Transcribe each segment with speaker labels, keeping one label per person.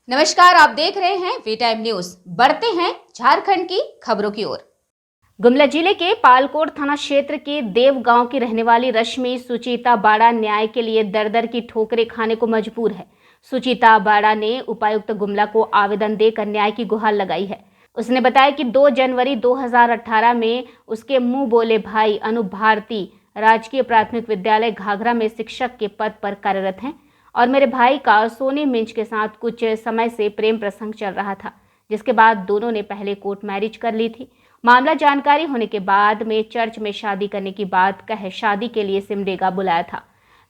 Speaker 1: नमस्कार, आप देख रहे हैं वी टाइम न्यूज। बढ़ते हैं झारखंड की खबरों की ओर। गुमला जिले के पालकोट थाना क्षेत्र के देव गांव की रहने वाली रश्मि सुचिता बाड़ा न्याय के लिए दर दर की ठोकरें खाने को मजबूर है। सुचिता बाड़ा ने उपायुक्त गुमला को आवेदन देकर न्याय की गुहार लगाई है। उसने बताया कि 2 जनवरी 2018 में उसके मुंह बोले भाई अनूप भारती राजकीय प्राथमिक विद्यालय घाघरा में शिक्षक के पद पर कार्यरत हैं और मेरे भाई का सोनी मिंज के साथ कुछ समय से प्रेम प्रसंग चल रहा था, जिसके बाद दोनों ने पहले कोर्ट मैरिज कर ली थी। मामला जानकारी होने के बाद में चर्च में शादी करने की बात कह शादी के लिए सिमडेगा बुलाया था।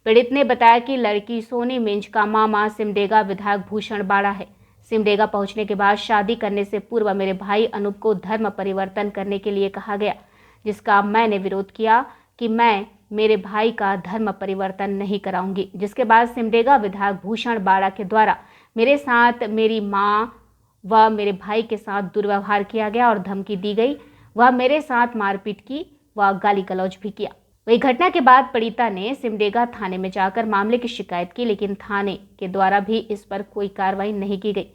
Speaker 1: पीड़ित ने बताया कि लड़की सोनी मिंज का मामा सिमडेगा विधायक भूषण बाड़ा है। सिमडेगा पहुंचने के बाद शादी करने से पूर्व मेरे भाई अनूप को धर्म परिवर्तन करने के लिए कहा गया, जिसका मैंने विरोध किया कि मैं मेरे भाई का धर्म परिवर्तन नहीं कराऊंगी। जिसके बाद सिमडेगा विधायक भूषण बाड़ा के द्वारा मेरे साथ, मेरी मां व मेरे भाई के साथ दुर्व्यवहार किया गया और धमकी दी गई। वह मेरे साथ मारपीट की व गाली गलौज भी किया। वही घटना के बाद पीड़िता ने सिमडेगा थाने में जाकर मामले की शिकायत की, लेकिन थाने के द्वारा भी इस पर कोई कार्रवाई नहीं की गई।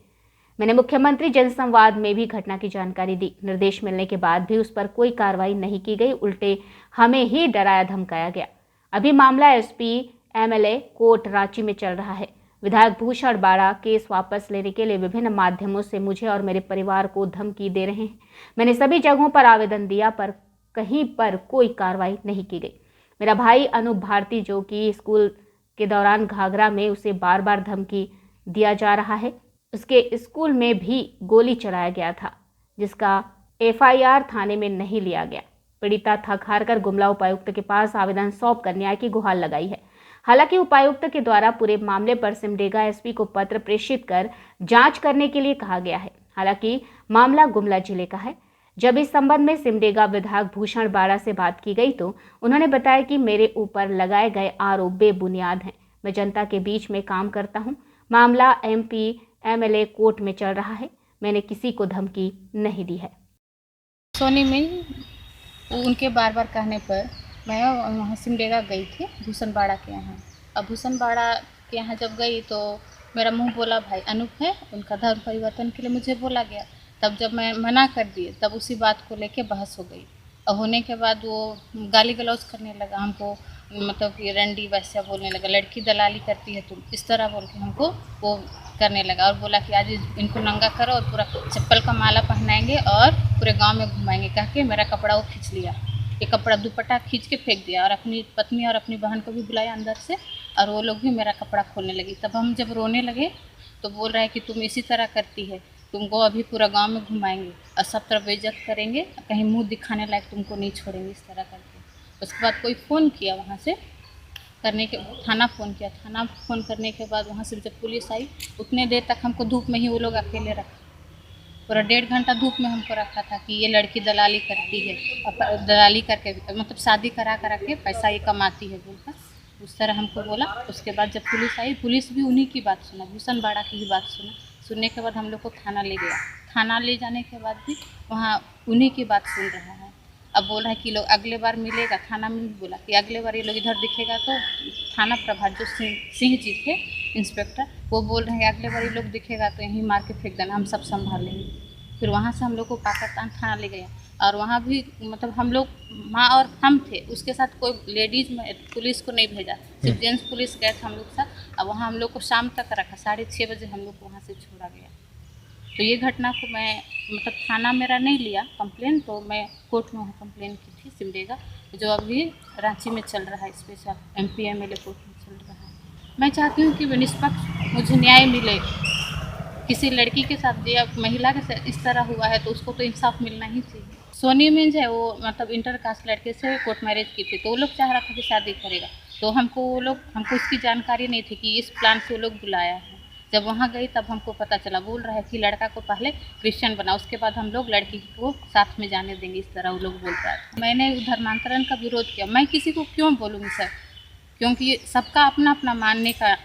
Speaker 1: मैंने मुख्यमंत्री जनसंवाद में भी घटना की जानकारी दी। निर्देश मिलने के बाद भी उस पर कोई कार्रवाई नहीं की गई, उल्टे हमें ही डराया धमकाया गया। अभी मामला एसपी एमएलए कोर्ट रांची में चल रहा है। विधायक भूषण बाड़ा केस वापस लेने के लिए विभिन्न माध्यमों से मुझे और मेरे परिवार को धमकी दे रहे हैं। मैंने सभी जगहों पर आवेदन दिया, पर कहीं पर कोई कार्रवाई नहीं की गई। मेरा भाई अनूप भारती, जो कि स्कूल के दौरान घाघरा में उसे बार बार धमकी दिया जा रहा है, उसके स्कूल में भी गोली चलाया गया था, जिसका एफआईआर थाने में नहीं लिया गया। पीड़िता थक हार कर गुमला उपायुक्त के पास आवेदन सौंप कर न्याय की गुहार लगाई है। हालांकि उपायुक्त के द्वारा पूरे मामले पर सिमडेगा एसपी को पत्र प्रेषित कर जांच करने के लिए कहा गया है। हालांकि मामला गुमला जिले का है। जब इस संबंध में सिमडेगा विधायक भूषण बाड़ा से बात की गई तो उन्होंने बताया कि मेरे ऊपर लगाए गए आरोप बेबुनियाद हैं। मैं जनता के बीच में काम करता हूं। मामला एमपी एमएलए कोर्ट में चल रहा है। मैंने किसी को धमकी नहीं दी है।
Speaker 2: सोनी में उनके बार बार कहने पर मैं वहाँ सिमडेगा गई थी भूषण बाड़ा के यहाँ। अब भूषण बाड़ा के यहाँ जब गई तो मेरा मुंह बोला भाई अनूप है, उनका धर्म परिवर्तन के लिए मुझे बोला गया। तब जब मैं मना कर दिए तब उसी बात को लेके बहस हो गई और होने के बाद वो गाली गलौज करने लगा हमको, मतलब कि रंडी वैसा बोलने लगा, लड़की दलाली करती है तुम, इस तरह बोल के हमको वो करने लगा और बोला कि आज इनको नंगा करो और पूरा चप्पल का माला पहनाएंगे और पूरे गांव में घुमाएंगे। कह के मेरा कपड़ा वो खींच लिया, ये कपड़ा दुपट्टा खींच के फेंक दिया और अपनी पत्नी और अपनी बहन को भी बुलाया अंदर से और वो लोग भी मेरा कपड़ा खोलने लगी। तब हम जब रोने लगे तो बोल रहा है कि तुम इसी तरह करती है, तुमको अभी पूरा गांव में घुमाएंगे और सब तरफ बेइज्जत करेंगे, कहीं मुंह दिखाने लायक तुमको नहीं छोड़ेंगे, इस तरह करके। उसके बाद कोई फ़ोन किया वहाँ से करने के, थाना फ़ोन किया। थाना फ़ोन करने के बाद वहाँ से जब पुलिस आई उतने देर तक हमको धूप में ही वो लोग अकेले रखा, पूरा 1.5 घंटा धूप में हमको रखा था कि ये लड़की दलाली करती है और दलाली करके मतलब शादी करा के पैसा ये कमाती है बोलकर उस तरह हमको बोला। उसके बाद जब पुलिस आई, पुलिस भी उन्हीं की बात सुना, भूषण बाड़ा की ही बात सुना। सुनने के बाद हम लोग को थाना ले गया। थाना ले जाने के बाद भी वहाँ उन्हीं की बात सुन रहा है। अब बोल रहा है कि लोग अगले बार मिलेगा, थाना में भी बोला कि अगले बार ये लोग इधर दिखेगा तो थाना प्रभारी जो सिंह जी थे इंस्पेक्टर, वो बोल रहे हैं अगले बार ये लोग दिखेगा तो यहीं मार के फेंक देना, हम सब संभाल लेंगे। फिर वहाँ से हम लोग को पाकिस्तान थाना ले गया और वहाँ भी मतलब हम लोग माँ और हम थे, उसके साथ कोई लेडीज़ में पुलिस को नहीं भेजा, सिर्फ जेंट्स पुलिस गए थे हम लोग के साथ। अब वहाँ हम लोग को शाम तक रखा, 6:30 बजे हम लोग को वहाँ से छोड़ा गया। तो ये घटना को मैं मतलब थाना मेरा नहीं लिया कंप्लेन, तो मैं कोर्ट में कंप्लेन की थी सिमडेगा, जो अभी रांची में चल रहा है, स्पेशल एमपी एमएलए कोर्ट में चल रहा है। मैं चाहती हूँ कि निष्पक्ष मुझे न्याय मिले। किसी लड़की के साथ या महिला के साथ इस तरह हुआ है तो उसको तो इंसाफ मिलना ही चाहिए। सोनी मिंज है, वो मतलब इंटर कास्ट लड़के से कोर्ट मैरिज की थी, तो वो लोग चाह रहा था कि शादी करेगा, तो हमको इसकी जानकारी नहीं थी कि इस प्लान से वो लोग बुलाया है। जब वहाँ गई तब हमको पता चला, बोल रहा है कि लड़का को पहले क्रिश्चियन बना, उसके बाद हम लोग लड़की को साथ में जाने देंगे, इस तरह वो लोग बोल रहा है। मैंने धर्मांतरण का विरोध किया। मैं किसी को क्यों बोलूँगी सर, क्योंकि सबका अपना अपना मानने का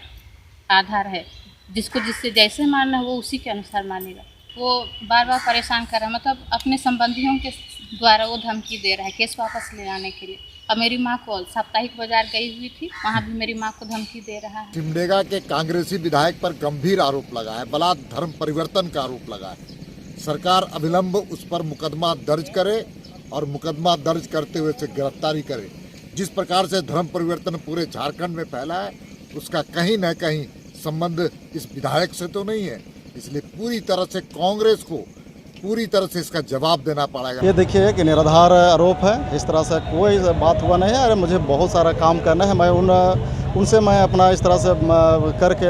Speaker 2: आधार है, जिसको जिससे जैसे मानना है वो उसी के अनुसार मानेगा। वो बार बार परेशान कर रहा है, मतलब अपने संबंधियों के द्वारा वो धमकी दे रहा है केस वापस ले आने के लिए। और मेरी माँ को साप्ताहिक बाजार गई हुई थी, वहाँ भी मेरी माँ को धमकी दे रहा है।
Speaker 3: सिमडेगा के कांग्रेसी विधायक पर गंभीर आरोप लगा है, बलात् धर्म परिवर्तन का आरोप लगा है। सरकार अविलंब उस पर मुकदमा दर्ज करे और मुकदमा दर्ज करते हुए से गिरफ्तारी करे। जिस प्रकार से धर्म परिवर्तन पूरे झारखंड में फैला है, उसका कहीं न कहीं संबंध इस विधायक से तो नहीं है। इसलिए पूरी तरह से कांग्रेस को पूरी तरह से इसका जवाब देना पड़ेगा।
Speaker 4: ये देखिए कि निराधार आरोप है, इस तरह से कोई बात हुआ नहीं है। अरे मुझे बहुत सारा काम करना है, मैं उनसे मैं अपना इस तरह से करके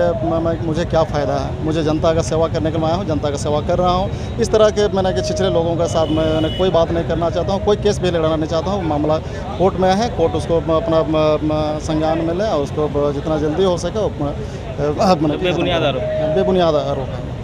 Speaker 4: मुझे क्या फ़ायदा है। मुझे जनता का सेवा करने के लिए आया हूँ, जनता का सेवा कर रहा हूँ। इस तरह के मैंने कि छिछले लोगों के साथ मैंने कोई बात नहीं करना चाहता हूँ, कोई केस भी लड़ना नहीं चाहता हूँ। मामला कोर्ट में है, कोर्ट उसको अपना संज्ञान में ले और उसको जितना जल्दी हो सके
Speaker 5: बेबुनियाद आरोप
Speaker 4: बेबुनियाद आरोप है।